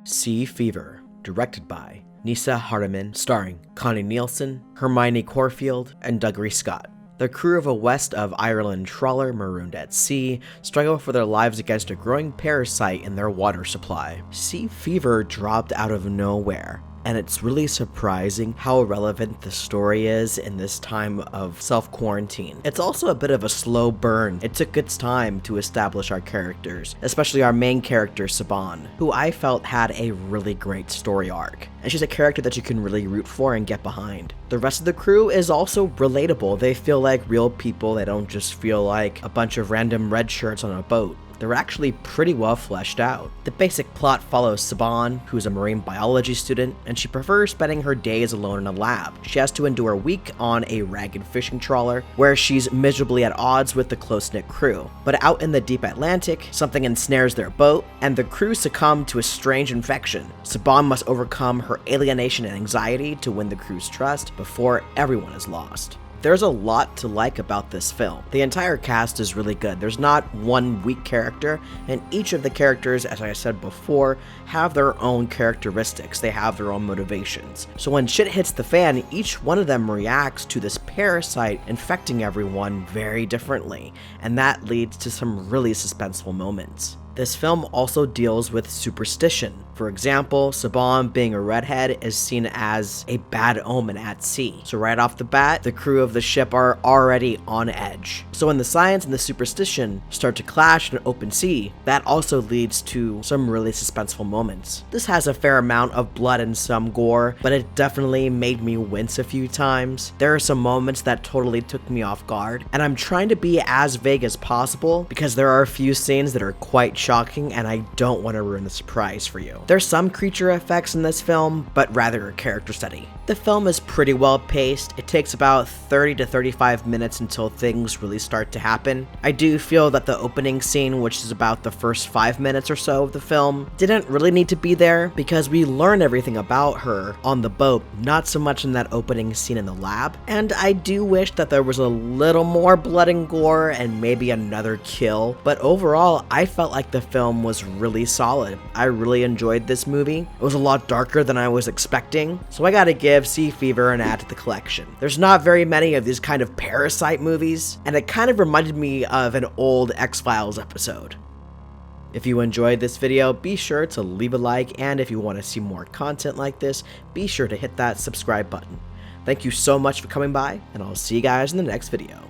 Sea Fever, directed by Neasa Hardiman, starring Connie Nielsen, Hermione Corfield, and Dougray Scot. The crew of a West of Ireland trawler marooned at sea struggle for their lives against a growing parasite in their water supply. Sea fever dropped out of nowhere, and it's really surprising how relevant the story is in this time of self-quarantine. It's also a bit of a slow burn. It took its time to establish our characters, especially our main character, Saban, who I felt had a really great story arc. And she's a character that you can really root for and get behind. The rest of the crew is also relatable. They feel like real people. They don't just feel like a bunch of random red shirts on a boat. They're actually pretty well fleshed out. The basic plot follows Saban, who's a marine biology student, and she prefers spending her days alone in a lab. She has to endure a week on a ragged fishing trawler, where she's miserably at odds with the close-knit crew. But out in the deep Atlantic, something ensnares their boat, and the crew succumb to a strange infection. Saban must overcome her alienation and anxiety to win the crew's trust before everyone is lost. There's a lot to like about this film. The entire cast is really good. There's not one weak character, and each of the characters, as I said before, have their own characteristics. They have their own motivations. So when shit hits the fan, each one of them reacts to this parasite infecting everyone very differently, and that leads to some really suspenseful moments. This film also deals with superstition. For example, Saban, being a redhead, is seen as a bad omen at sea. So right off the bat, the crew of the ship are already on edge. So when the science and the superstition start to clash in open sea, that also leads to some really suspenseful moments. This has a fair amount of blood and some gore, but it definitely made me wince a few times. There are some moments that totally took me off guard, and I'm trying to be as vague as possible because there are a few scenes that are quite shocking and I don't want to ruin the surprise for you. There's some creature effects in this film, but rather a character study. The film is pretty well paced. It takes about 30 to 35 minutes until things really start to happen. I do feel that the opening scene, which is about the first 5 minutes or so of the film, didn't really need to be there because we learn everything about her on the boat, not so much in that opening scene in the lab. And I do wish that there was a little more blood and gore and maybe another kill, but overall I felt like the film was really solid. I really enjoyed this movie. It was a lot darker than I was expecting, so I gotta give Sea Fever an add to the collection. There's not very many of these kind of parasite movies, and it kind of reminded me of an old X-Files episode. If you enjoyed this video, be sure to leave a like, and if you want to see more content like this, be sure to hit that subscribe button. Thank you so much for coming by, and I'll see you guys in the next video.